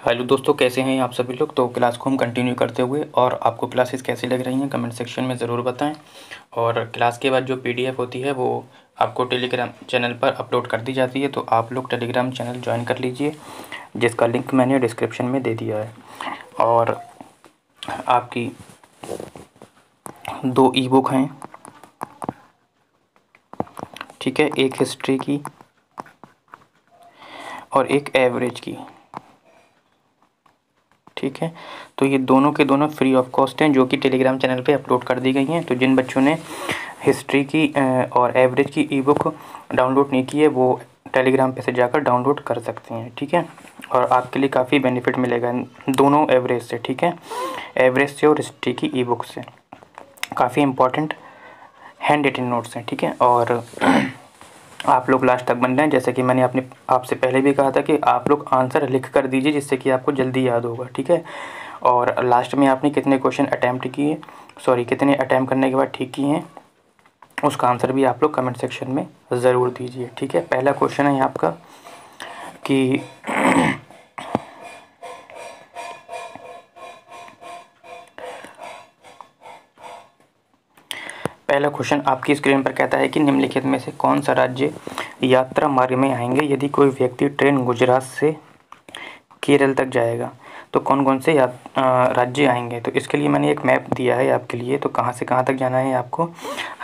Hello दोस्तों, कैसे हैं आप सभी लोग। तो क्लास को हम कंटिन्यू करते हुए, और आपको क्लासेस कैसी लग रही हैं कमेंट सेक्शन में ज़रूर बताएं। और क्लास के बाद जो पीडीएफ होती है वो आपको टेलीग्राम चैनल पर अपलोड कर दी जाती है, तो आप लोग टेलीग्राम चैनल ज्वाइन कर लीजिए, जिसका लिंक मैंने डिस्क्रिप्शन में दे दिया है। और आपकी 2 ई बुक हैं, ठीक है, एक हिस्ट्री की और एक एवरेज की, ठीक है। तो ये दोनों के दोनों फ्री ऑफ कॉस्ट हैं, जो कि टेलीग्राम चैनल पे अपलोड कर दी गई हैं। तो जिन बच्चों ने हिस्ट्री की और एवरेज की ई बुक डाउनलोड नहीं की है, वो टेलीग्राम पे से जाकर डाउनलोड कर सकते हैं, ठीक है। और आपके लिए काफ़ी बेनिफिट मिलेगा दोनों एवरेज से, ठीक है। एवरेज से और हिस्ट्री की ई बुक से काफ़ी इंपॉर्टेंट हैंड रिटन नोट्स हैं, ठीक है। और आप लोग लास्ट तक बन रहे हैं, जैसे कि मैंने आपसे पहले भी कहा था कि आप लोग आंसर लिख कर दीजिए, जिससे कि आपको जल्दी याद होगा, ठीक है। और लास्ट में आपने कितने क्वेश्चन अटैम्प्ट किए, कितने अटैम्प्ट करने के बाद ठीक किए हैं, उसका आंसर भी आप लोग कमेंट सेक्शन में ज़रूर दीजिए, ठीक है। पहला क्वेश्चन है आपका कि पहला क्वेश्चन आपकी स्क्रीन पर कहता है कि निम्नलिखित में से कौन सा राज्य यात्रा मार्ग में आएंगे यदि कोई व्यक्ति ट्रेन गुजरात से केरल तक जाएगा। तो कौन कौन से राज्य आएंगे। तो इसके लिए मैंने एक मैप दिया है आपके लिए। तो कहाँ से कहाँ तक जाना है आपको,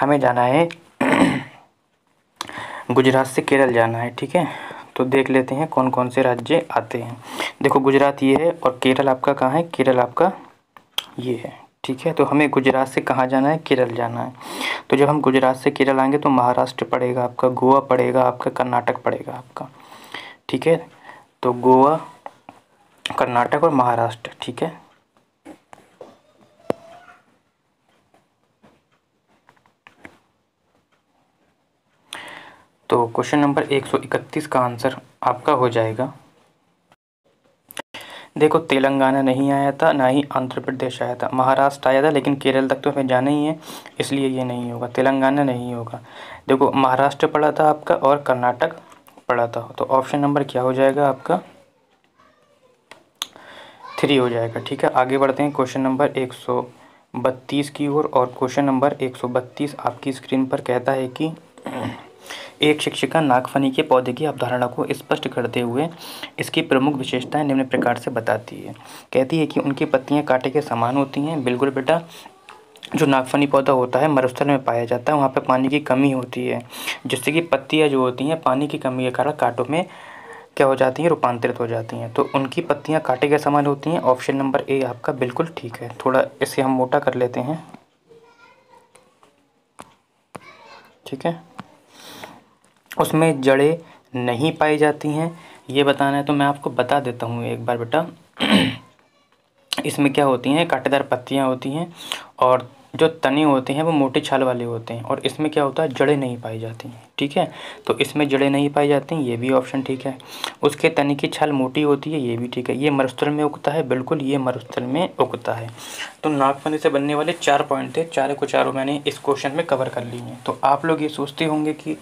हमें जाना है गुजरात से केरल जाना है, ठीक है। तो देख लेते हैं कौन कौन से राज्य आते हैं। देखो, गुजरात ये है और केरल आपका कहाँ है, केरल आपका ये है, ठीक है। तो हमें गुजरात से कहाँ जाना है, केरल जाना है। तो जब हम गुजरात से केरल आएंगे तो महाराष्ट्र पड़ेगा आपका, गोवा पड़ेगा आपका, कर्नाटक पड़ेगा आपका, ठीक है। तो गोवा, कर्नाटक और महाराष्ट्र, ठीक है। तो क्वेश्चन नंबर 131 का आंसर आपका हो जाएगा। देखो, तेलंगाना नहीं आया था, ना ही आंध्र प्रदेश आया था, महाराष्ट्र आया था, लेकिन केरल तक तो हमें जाना ही है, इसलिए ये नहीं होगा, तेलंगाना नहीं होगा। देखो, महाराष्ट्र पड़ा था आपका और कर्नाटक पड़ा था। तो ऑप्शन नंबर क्या हो जाएगा आपका, 3 हो जाएगा, ठीक है। आगे बढ़ते हैं क्वेश्चन नंबर 132 की ओर। और क्वेश्चन नंबर 132 आपकी स्क्रीन पर कहता है कि एक शिक्षिका नागफनी के पौधे की अवधारणा को स्पष्ट करते हुए इसकी प्रमुख विशेषताएं निम्न प्रकार से बताती है। कहती है कि उनकी पत्तियां कांटे के समान होती हैं। बिल्कुल बेटा, जो नागफनी पौधा होता है मरुस्थल में पाया जाता है, वहाँ पे पानी की कमी होती है, जिससे कि पत्तियाँ जो होती हैं पानी की कमी के कारण कांटों में क्या हो जाती हैं, रूपांतरित हो जाती हैं। तो उनकी पत्तियाँ कांटे के समान होती हैं। ऑप्शन नंबर ए आपका बिल्कुल ठीक है। थोड़ा इसे हम मोटा कर लेते हैं, ठीक है। उसमें जड़ें नहीं पाई जाती हैं, ये बताना है तो मैं आपको बता देता हूँ एक बार बेटा। इसमें क्या होती हैं, कांटेदार पत्तियाँ होती हैं और जो तने होते हैं वो मोटे छाल वाले होते हैं। और इसमें क्या होता है, जड़ें नहीं पाई जाती हैं, ठीक है। तो इसमें जड़ें नहीं पाई जाती हैं, ये भी ऑप्शन ठीक है। उसके तने की छाल मोटी होती है, ये भी ठीक है। ये मरुस्थल में उगता है, बिल्कुल ये मरुस्थल में उगता है। तो नागफनी से बनने वाले 4 पॉइंट थे, चारों को चारों मैंने इस क्वेश्चन में कवर कर ली हैं। तो आप लोग ये सोचते होंगे कि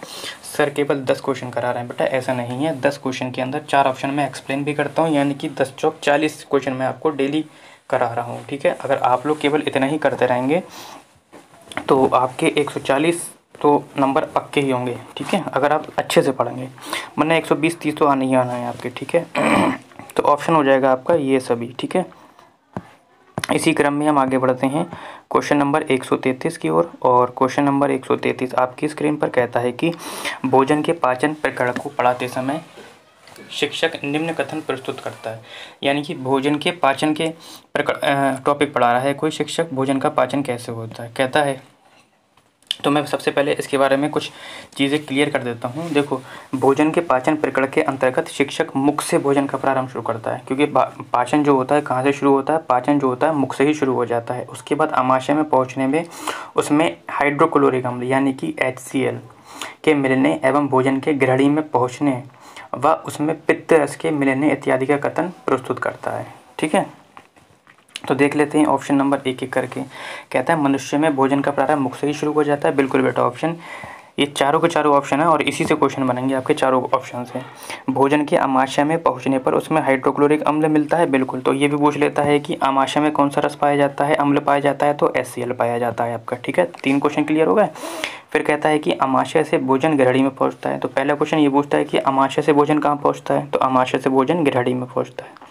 सर केवल 10 क्वेश्चन करा रहे हैं। बेटा ऐसा नहीं है, 10 क्वेश्चन के अंदर 4 ऑप्शन में एक्सप्लेन भी करता हूँ, यानी कि 10 चौक 40 क्वेश्चन मैं आपको डेली करा रहा हूँ, ठीक है। अगर आप लोग केवल इतना ही करते रहेंगे तो आपके 140 तो नंबर पक्के ही होंगे, ठीक है, अगर आप अच्छे से पढ़ेंगे। वरना 120-30 तो आना ही आना है आपके, ठीक है। तो ऑप्शन हो जाएगा आपका ये सभी, ठीक है। इसी क्रम में हम आगे बढ़ते हैं क्वेश्चन नंबर 133 की ओर। और क्वेश्चन नंबर 133 आपकी स्क्रीन पर कहता है कि भोजन के पाचन प्रक्रिया को पढ़ाते समय शिक्षक निम्न कथन प्रस्तुत करता है। यानी कि भोजन के पाचन के टॉपिक पढ़ा रहा है कोई शिक्षक, भोजन का पाचन कैसे होता है कहता है। तो मैं सबसे पहले इसके बारे में कुछ चीज़ें क्लियर कर देता हूँ। देखो, भोजन के पाचन प्रक्रिया के अंतर्गत शिक्षक मुख से भोजन का प्रारंभ शुरू करता है, क्योंकि पाचन जो होता है कहाँ से शुरू होता है, पाचन जो होता है मुख से ही शुरू हो जाता है। उसके बाद आमाशय में पहुँचने में उसमें हाइड्रोक्लोरिक अम्ल यानी कि HCl के मिलने एवं भोजन के ग्रहणी में पहुँचने व उसमें पित्त रस के मिलने इत्यादि का कथन प्रस्तुत करता है, ठीक है। तो देख लेते हैं ऑप्शन नंबर एक एक करके। कहता है मनुष्य में भोजन का प्रारंभ मुख से ही शुरू हो जाता है। बिल्कुल बेटा, ऑप्शन ये चारों के चारों ऑप्शन है और इसी से क्वेश्चन बनेंगे आपके चारों ऑप्शन से। भोजन के अमाशय में पहुंचने पर उसमें हाइड्रोक्लोरिक अम्ल मिलता है, बिल्कुल। तो ये भी पूछ लेता है कि अमाशय में कौन सा रस पाया जाता है, अम्ल पाया जाता है, तो HCl पाया जाता है आपका, ठीक है। 3 क्वेश्चन क्लियर हो गए। फिर कहता है कि अमाशय से भोजन गिरहड़ी में पहुँचता है। तो पहला क्वेश्चन ये पूछता है कि अमाशय से भोजन कहाँ पहुँचता है, तो अमाशय से भोजन गिरहड़ी में पहुँचता है।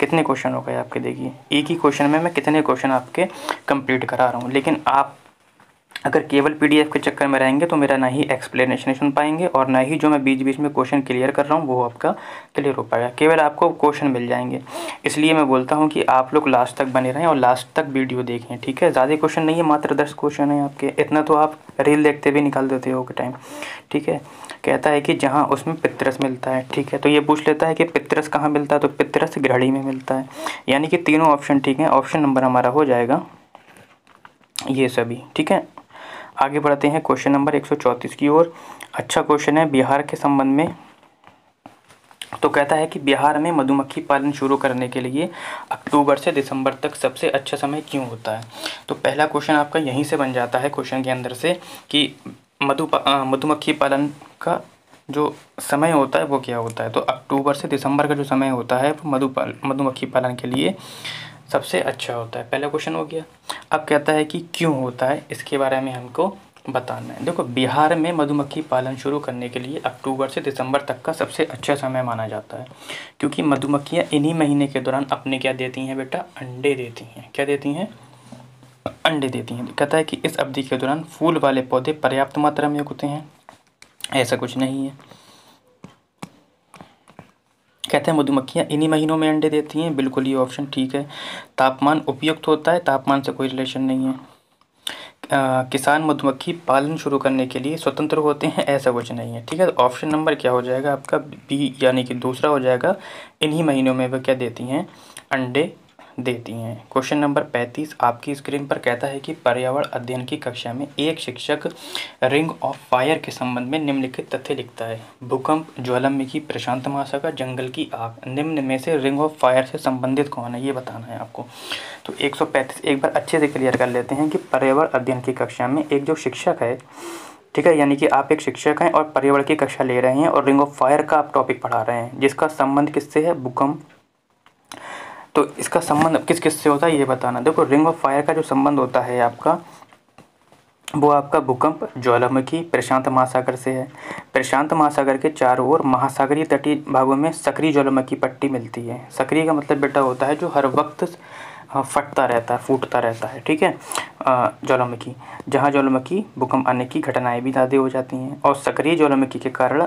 कितने क्वेश्चन हो गए आपके, देखिए एक ही क्वेश्चन में मैं कितने क्वेश्चन आपके कंप्लीट करा रहा हूँ। लेकिन आप अगर केवल PDF के चक्कर में रहेंगे तो मेरा ना ही एक्सप्लेनेशन सुन पाएंगे और ना ही जो मैं बीच बीच में क्वेश्चन क्लियर कर रहा हूँ वो आपका क्लियर हो पाएगा, केवल आपको क्वेश्चन मिल जाएंगे। इसलिए मैं बोलता हूँ कि आप लोग लास्ट तक बने रहें और लास्ट तक वीडियो देखें, ठीक है। ज़्यादा क्वेश्चन नहीं है, मात्र 10 क्वेश्चन है आपके, इतना तो आप रील देखते भी निकाल देते हो टाइम, ठीक है। कहता है कि जहाँ उसमें पितरस मिलता है, ठीक है। तो ये पूछ लेता है कि पितरस कहाँ मिलता है, तो पितरस गिरहड़ी में मिलता है। यानी कि तीनों ऑप्शन ठीक है। ऑप्शन नंबर हमारा हो जाएगा ये सभी, ठीक है। आगे बढ़ते हैं क्वेश्चन नंबर 134 की ओर। अच्छा क्वेश्चन है बिहार के संबंध में। तो कहता है कि बिहार में मधुमक्खी पालन शुरू करने के लिए अक्टूबर से दिसंबर तक सबसे अच्छा समय क्यों होता है। तो पहला क्वेश्चन आपका यहीं से बन जाता है क्वेश्चन के अंदर से कि मधुमक्खी पालन का जो समय होता है वो क्या होता है। तो अक्टूबर से दिसंबर का जो समय होता है वो मधुमक्खी पालन के लिए सबसे अच्छा होता है। पहला क्वेश्चन हो गया। अब कहता है कि क्यों होता है, इसके बारे में हमको बताना है। देखो, बिहार में मधुमक्खी पालन शुरू करने के लिए अक्टूबर से दिसंबर तक का सबसे अच्छा समय माना जाता है, क्योंकि मधुमक्खियाँ इन्हीं महीने के दौरान अपने क्या देती हैं बेटा, अंडे देती हैं। क्या देती हैं, अंडे देती हैं। कहता है कि इस अवधि के दौरान फूल वाले पौधे पर्याप्त मात्रा में उगते हैं, ऐसा कुछ नहीं है। कहते हैं मधुमक्खियाँ इन्हीं महीनों में अंडे देती हैं, बिल्कुल ये ऑप्शन ठीक है। तापमान उपयुक्त होता है, तापमान से कोई रिलेशन नहीं है। किसान मधुमक्खी पालन शुरू करने के लिए स्वतंत्र होते हैं, ऐसा कुछ नहीं है, ठीक है। तो ऑप्शन नंबर क्या हो जाएगा आपका, बी, यानी कि दूसरा हो जाएगा। इन्हीं महीनों में वह क्या देती हैं, अंडे देती हैं। क्वेश्चन नंबर 35 आपकी स्क्रीन पर कहता है कि पर्यावरण अध्ययन की कक्षा में एक शिक्षक रिंग ऑफ फायर के संबंध में निम्नलिखित तथ्य लिखता है। भूकंप, ज्वालामुखी, प्रशांत महासागर, जंगल की आग, निम्न में से रिंग ऑफ फायर से संबंधित कौन है, ये बताना है आपको। तो 135 एक बार अच्छे से क्लियर कर लेते हैं कि पर्यावरण अध्ययन की कक्षा में एक जो शिक्षक है, ठीक है, यानी कि आप एक शिक्षक हैं और पर्यावरण की कक्षा ले रहे हैं और रिंग ऑफ फायर का आप टॉपिक पढ़ा रहे हैं, जिसका संबंध किससे है, भूकंप। तो इसका संबंध किस किस से होता है ये बताना। देखो, रिंग ऑफ फायर का जो संबंध होता है आपका, वो आपका भूकंप, ज्वालामुखी, प्रशांत महासागर से है। प्रशांत महासागर के चारों ओर महासागरीय तटीय भागों में सक्रिय ज्वालामुखी पट्टी मिलती है। सक्रिय का मतलब बेटा होता है जो हर वक्त फटता रहता है, फूटता रहता है, ठीक है, ज्वालामुखी। जहाँ ज्वालामुखी भूकंप आने की घटनाएं भी ज़्यादा हो जाती हैं और सक्रिय ज्वालामुखी के कारण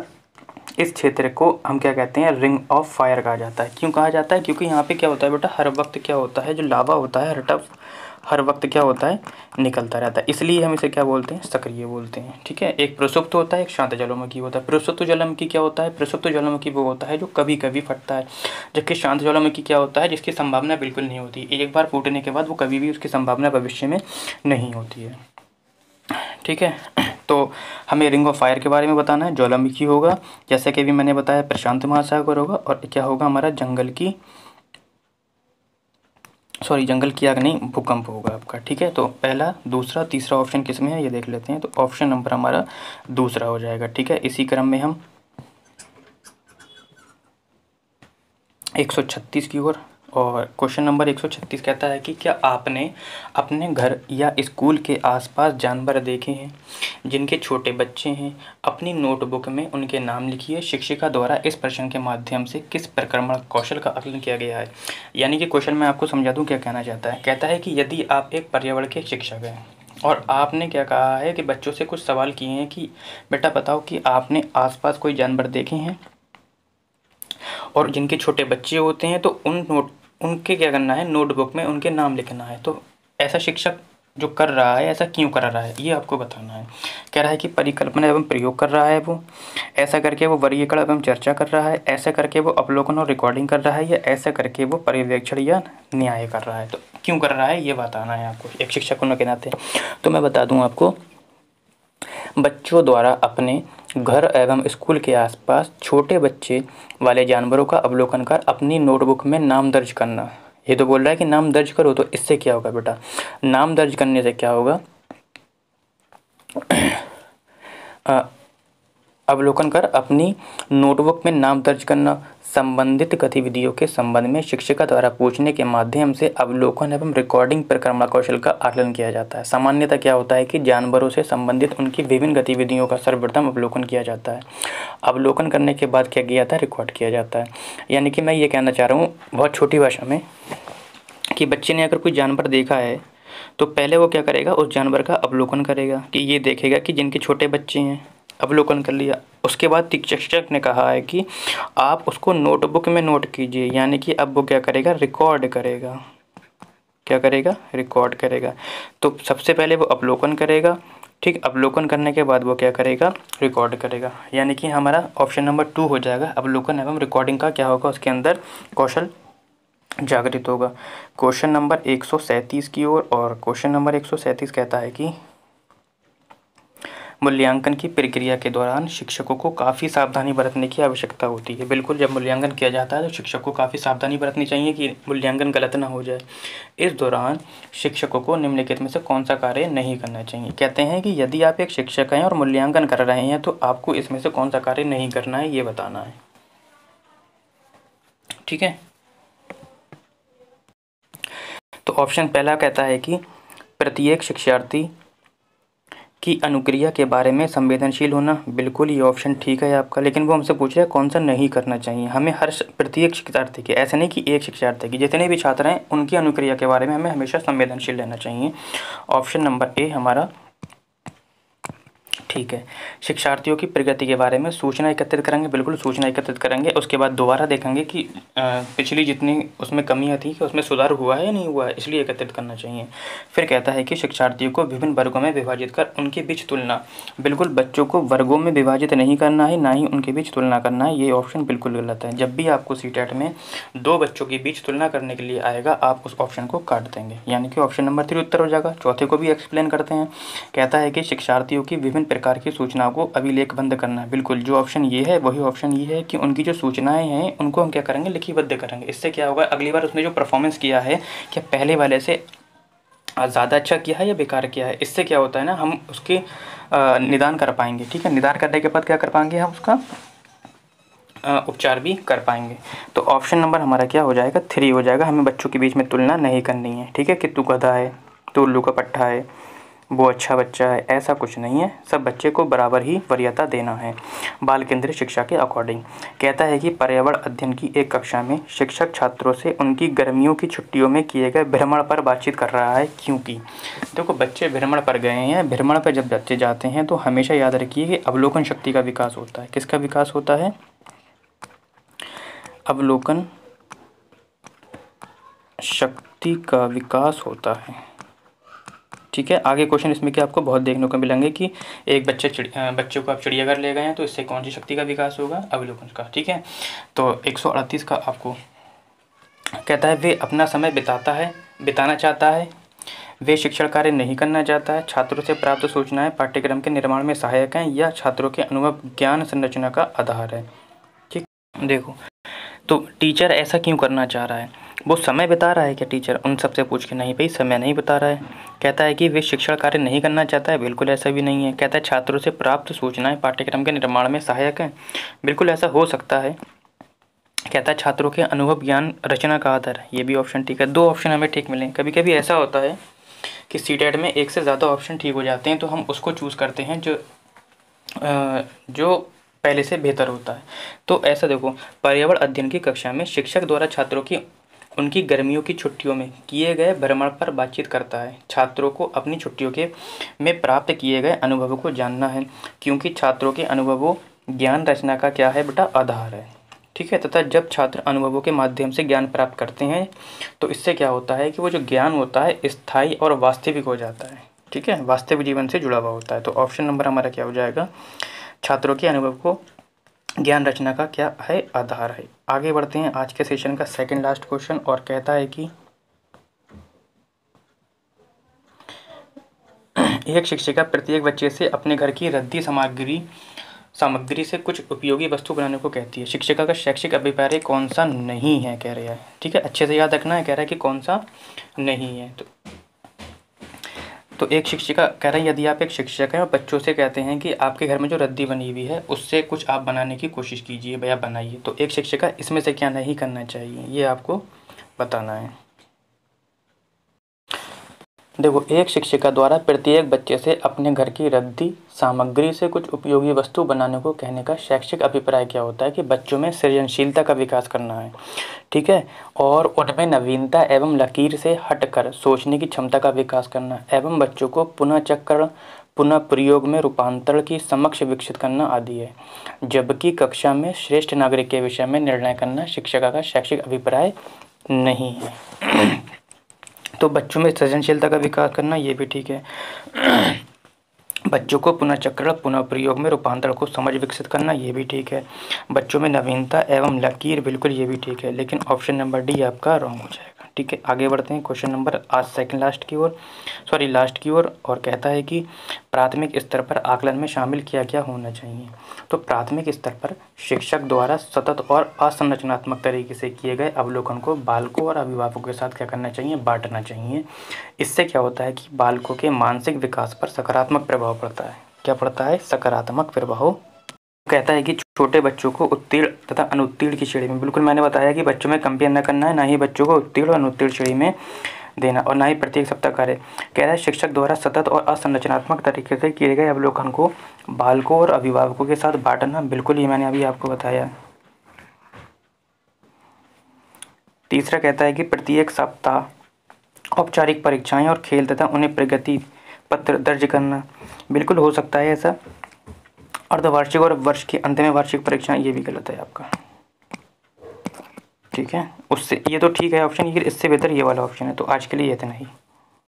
इस क्षेत्र को हम क्या कहते हैं, रिंग ऑफ फायर कहा जाता है। क्यों कहा जाता है, क्योंकि यहाँ पे क्या होता है बेटा, हर वक्त क्या होता है, जो लावा होता है हर वक्त क्या होता है, निकलता रहता है, इसलिए हम इसे क्या बोलते हैं, सक्रिय बोलते हैं, ठीक है। एक प्रसुप्त होता है, एक शांत ज्वालामुखी होता है। प्रसुप्त ज्वालामुखी क्या होता है, प्रसुप्त ज्वालामुखी वो होता है जो कभी कभी फटता है, जबकि शांत ज्वालामुखी क्या होता है, जिसकी संभावना बिल्कुल नहीं होती, एक बार फूटने के बाद वो कभी भी उसकी संभावना भविष्य में नहीं होती है, ठीक है। तो हमें रिंग ऑफ फायर के बारे में बताना है। ज्वालामुखी होगा, जैसे कि अभी मैंने बताया, प्रशांत महासागर होगा, और क्या होगा हमारा, जंगल की आग नहीं, भूकंप होगा आपका, ठीक है। तो पहला, दूसरा, तीसरा ऑप्शन किस में है ये देख लेते हैं। तो ऑप्शन नंबर हमारा दूसरा हो जाएगा, ठीक है। इसी क्रम में हम 136 की ओर, और क्वेश्चन नंबर 136 कहता है कि क्या आपने अपने घर या स्कूल के आसपास जानवर देखे हैं जिनके छोटे बच्चे हैं, अपनी नोटबुक में उनके नाम लिखिए। शिक्षिका द्वारा इस प्रश्न के माध्यम से किस प्रक्रमण कौशल का आकलन किया गया है। यानी कि क्वेश्चन मैं आपको समझा दूँ क्या कहना चाहता है। कहता है कि यदि आप एक पर्यावरण के शिक्षक हैं और आपने क्या कहा है कि बच्चों से कुछ सवाल किए हैं कि बेटा बताओ कि आपने आसपास कोई जानवर देखे हैं, और जिनके छोटे बच्चे होते हैं तो उनके क्या करना है, नोटबुक में उनके नाम लिखना है। तो ऐसा शिक्षक जो कर रहा है, ऐसा क्यों कर रहा है, ये आपको बताना है। कह रहा है कि परिकल्पना एवं प्रयोग कर रहा है वो, ऐसा करके वो वर्गीकरण एवं चर्चा कर रहा है, ऐसा करके वो अवलोकन और रिकॉर्डिंग कर रहा है, या ऐसा करके वो पर्यवेक्षण या न्याय कर रहा है। तो क्यों कर रहा है ये बताना है आपको एक शिक्षक होने के नाते। तो मैं बता दूँ आपको, बच्चों द्वारा अपने घर एवं स्कूल के आसपास छोटे बच्चे वाले जानवरों का अवलोकन कर अपनी नोटबुक में नाम दर्ज करना। ये तो बोल रहा है कि नाम दर्ज करो, तो इससे क्या होगा बेटा, नाम दर्ज करने से क्या होगा, अवलोकन कर अपनी नोटबुक में नाम दर्ज करना। संबंधित गतिविधियों के संबंध में शिक्षिका द्वारा पूछने के माध्यम से अवलोकन एवं रिकॉर्डिंग प्रक्रिया कौशल का आकलन किया जाता है। सामान्यतः क्या होता है कि जानवरों से संबंधित उनकी विभिन्न गतिविधियों का सर्वप्रथम अवलोकन किया जाता है। अवलोकन करने के बाद क्या किया जाता है, रिकॉर्ड किया जाता है। यानी कि मैं ये कहना चाह रहा हूँ बहुत छोटी भाषा में कि बच्चे ने अगर कोई जानवर देखा है तो पहले वो क्या करेगा, उस जानवर का अवलोकन करेगा कि ये देखेगा कि जिनके छोटे बच्चे हैं, अवलोकन कर लिया। उसके बाद शिक्षक ने कहा है कि आप उसको नोटबुक में नोट कीजिए, यानी कि अब वो क्या करेगा, रिकॉर्ड करेगा। क्या करेगा, रिकॉर्ड करेगा। तो सबसे पहले वो अवलोकन करेगा, ठीक। अवलोकन करने के बाद वो क्या करेगा, रिकॉर्ड करेगा। यानी कि हमारा ऑप्शन नंबर 2 हो जाएगा। अवलोकन एवं रिकॉर्डिंग का क्या होगा, उसके अंदर कौशल जागृत होगा। क्वेश्चन नंबर 137 की ओर, और क्वेश्चन नंबर 137 कहता है कि मूल्यांकन की प्रक्रिया के दौरान शिक्षकों को काफ़ी सावधानी बरतने की आवश्यकता होती है। बिल्कुल, जब मूल्यांकन किया जाता है तो शिक्षक को काफ़ी सावधानी बरतनी चाहिए कि मूल्यांकन गलत ना हो जाए। इस दौरान शिक्षकों को निम्नलिखित में से कौन सा कार्य नहीं करना चाहिए। कहते हैं कि यदि आप एक शिक्षक हैं और मूल्यांकन कर रहे हैं तो आपको इसमें से कौन सा कार्य नहीं करना है, ये बताना है। ठीक है, तो ऑप्शन पहला कहता है कि प्रत्येक शिक्षार्थी की अनुक्रिया के बारे में संवेदनशील होना। बिल्कुल ये ऑप्शन ठीक है आपका, लेकिन वो हमसे पूछ रहा है कौन सा नहीं करना चाहिए। हमें प्रत्येक शिक्षार्थी के, ऐसा नहीं कि एक शिक्षार्थी की, जितने भी छात्र हैं उनकी अनुक्रिया के बारे में हमें हमेशा संवेदनशील रहना चाहिए। ऑप्शन नंबर ए हमारा ठीक है। शिक्षार्थियों की प्रगति के बारे में सूचना एकत्रित करेंगे, बिल्कुल सूचना एकत्रित करेंगे। उसके बाद दोबारा देखेंगे कि पिछली जितनी उसमें कमियां थी कि उसमें सुधार हुआ है या नहीं हुआ है, इसलिए एकत्रित करना चाहिए। फिर कहता है कि शिक्षार्थियों को विभिन्न वर्गों में विभाजित कर उनके बीच तुलना। बिल्कुल बच्चों को वर्गों में विभाजित नहीं करना है, ना ही उनके बीच तुलना करना है, ये ऑप्शन बिल्कुल गलत है। जब भी आपको सीटेट में 2 बच्चों के बीच तुलना करने के लिए आएगा, आप उस ऑप्शन को काट देंगे, यानी कि ऑप्शन नंबर 3 उत्तर हो जाएगा। चौथे को भी एक्सप्लेन करते हैं। कहता है कि शिक्षार्थियों की विभिन्न प्रकार की सूचनाओं को अभिलेखबद्ध करना है। बिल्कुल जो ऑप्शन ये है वही ऑप्शन ये है कि उनकी जो सूचनाएं हैं उनको हम क्या करेंगे, लिखिबद्ध करेंगे। इससे क्या होगा, अगली बार उसने जो परफॉर्मेंस किया है क्या पहले वाले से ज़्यादा अच्छा किया है या बेकार किया है, इससे क्या होता है ना, हम उसके निदान कर पाएंगे। ठीक है, निदान करने के बाद क्या कर पाएंगे, हम उसका उपचार भी कर पाएंगे। तो ऑप्शन नंबर हमारा क्या हो जाएगा, 3 हो जाएगा। हमें बच्चों के बीच में तुलना नहीं करनी है। ठीक है, कि तू गधा है, तू उल्लू का पट्टा है, वो अच्छा बच्चा है, ऐसा कुछ नहीं है। सब बच्चे को बराबर ही वरीयता देना है बाल केंद्रित शिक्षा के अकॉर्डिंग। कहता है कि पर्यावरण अध्ययन की एक कक्षा में शिक्षक छात्रों से उनकी गर्मियों की छुट्टियों में किए गए भ्रमण पर बातचीत कर रहा है, क्योंकि देखो बच्चे भ्रमण पर गए हैं। भ्रमण पर जब बच्चे जाते हैं तो हमेशा याद रखिए कि अवलोकन शक्ति का विकास होता है। किसका विकास होता है, अवलोकन शक्ति का विकास होता है। ठीक है, आगे क्वेश्चन इसमें क्या आपको बहुत देखने को मिलेंगे कि एक बच्चे को आप चिड़ियाघर ले गए हैं तो इससे कौन सी शक्ति का विकास होगा, अवलोकन का। ठीक है, तो 138 का आपको कहता है वे अपना समय बिताना चाहता है, वे शिक्षण कार्य नहीं करना चाहता है, छात्रों से प्राप्त सूचनाएं पाठ्यक्रम के निर्माण में सहायक हैं या छात्रों के अनुभव ज्ञान संरचना का आधार है। ठीक, देखो तो टीचर ऐसा क्यों करना चाह रहा है, वो समय बिता रहा है क्या टीचर, उन सबसे पूछ के, नहीं भाई समय नहीं बता रहा है। कहता है कि वे शिक्षण कार्य नहीं करना चाहता है, बिल्कुल ऐसा भी नहीं है। कहता है छात्रों से प्राप्त सूचनाएं पाठ्यक्रम के निर्माण में सहायक हैं, बिल्कुल ऐसा हो सकता है। कहता है छात्रों के अनुभव ज्ञान रचना का आधार है, ये भी ऑप्शन ठीक है। 2 ऑप्शन हमें ठीक मिले। कभी कभी ऐसा होता है कि सीटेट में एक से ज़्यादा ऑप्शन ठीक हो जाते हैं तो हम उसको चूज़ करते हैं जो पहले से बेहतर होता है। तो ऐसा देखो, पर्यावरण अध्ययन की कक्षा में शिक्षक द्वारा छात्रों की उनकी गर्मियों की छुट्टियों में किए गए भ्रमण पर बातचीत करता है। छात्रों को अपनी छुट्टियों में प्राप्त किए गए अनुभवों को जानना है, क्योंकि छात्रों के अनुभवों ज्ञान रचना का क्या है बेटा, आधार है। ठीक है, तथा जब छात्र अनुभवों के माध्यम से ज्ञान प्राप्त करते हैं तो इससे क्या होता है कि वो जो ज्ञान होता है स्थायी और वास्तविक हो जाता है। ठीक है, वास्तविक जीवन से जुड़ा हुआ होता है। तो ऑप्शन नंबर हमारा क्या हो जाएगा, छात्रों के अनुभव को ज्ञान रचना का क्या है, आधार है। आगे बढ़ते हैं, आज के सेशन का सेकंड लास्ट क्वेश्चन, और कहता है कि एक शिक्षिका प्रत्येक बच्चे से अपने घर की रद्दी सामग्री से कुछ उपयोगी वस्तु बनाने को कहती है। शिक्षिका का शैक्षिक अभिप्राय कौन सा नहीं है, कह रहा है। ठीक है, अच्छे से याद रखना है, कह रहा है कि कौन सा नहीं है। तो एक शिक्षिका कह रही है, यदि आप एक शिक्षक हैं और बच्चों से कहते हैं कि आपके घर में जो रद्दी बनी हुई है उससे कुछ आप बनाने की कोशिश कीजिए भैया, बनाइए, तो एक शिक्षिका इसमें से क्या नहीं करना चाहिए, ये आपको बताना है। देखो, एक शिक्षिका द्वारा प्रत्येक बच्चे से अपने घर की रद्दी सामग्री से कुछ उपयोगी वस्तु बनाने को कहने का शैक्षिक अभिप्राय क्या होता है कि बच्चों में सृजनशीलता का विकास करना है, ठीक है, और उनमें नवीनता एवं लकीर से हटकर सोचने की क्षमता का विकास करना एवं बच्चों को पुनः चक्रण पुनः प्रयोग में रूपांतरण की समक्ष विकसित करना आदि है। जबकि कक्षा में श्रेष्ठ नागरिक के विषय में निर्णय करना शिक्षिका का शैक्षिक अभिप्राय नहीं है। तो बच्चों में सृजनशीलता का विकास करना ये भी ठीक है। बच्चों को पुनः चक्रण पुनः प्रयोग में रूपांतरण को समझ विकसित करना ये भी ठीक है। बच्चों में नवीनता एवं लकीर, बिल्कुल ये भी ठीक है, लेकिन ऑप्शन नंबर डी आपका रॉन्ग हो जाएगा। ठीक है, आगे बढ़ते हैं क्वेश्चन नंबर आज सेकंड लास्ट की ओर, और कहता है कि प्राथमिक स्तर पर आकलन में शामिल क्या क्या होना चाहिए। तो प्राथमिक स्तर पर शिक्षक द्वारा सतत और असंरचनात्मक तरीके से किए गए अवलोकन को बालकों और अभिभावकों के साथ क्या करना चाहिए, बांटना चाहिए। इससे क्या होता है कि बालकों के मानसिक विकास पर सकारात्मक प्रभाव पड़ता है। क्या पड़ता है? सकारात्मक प्रभाव। कहता है कि छोटे बच्चों को उत्तीर्ण तथा अनुत्तीर्ण की श्रेणी में, बिल्कुल मैंने बताया कि बच्चों में कंपेयर न करना है, ना ही बच्चों को उत्तीर्ण और अनुत्तीर्ण श्रेणी में देना, और ना ही प्रत्येक सप्ताह कार्य। कह रहा है शिक्षक द्वारा सतत और असंरचनात्मक तरीके से किए गए अवलोकन को बालकों और अभिभावकों के साथ बांटना, बिल्कुल ये मैंने अभी आपको बताया। तीसरा कहता है कि प्रत्येक सप्ताह औपचारिक परीक्षाएं और खेल तथा उन्हें प्रगति पत्र दर्ज करना, बिल्कुल हो सकता है ऐसा। अर्धवार्षिक और वर्ष के अंत में वार्षिक परीक्षाएं, ये भी गलत है आपका। ठीक है, उससे ये तो ठीक है ऑप्शन, ये इससे बेहतर ये वाला ऑप्शन है। तो आज के लिए इतना ही।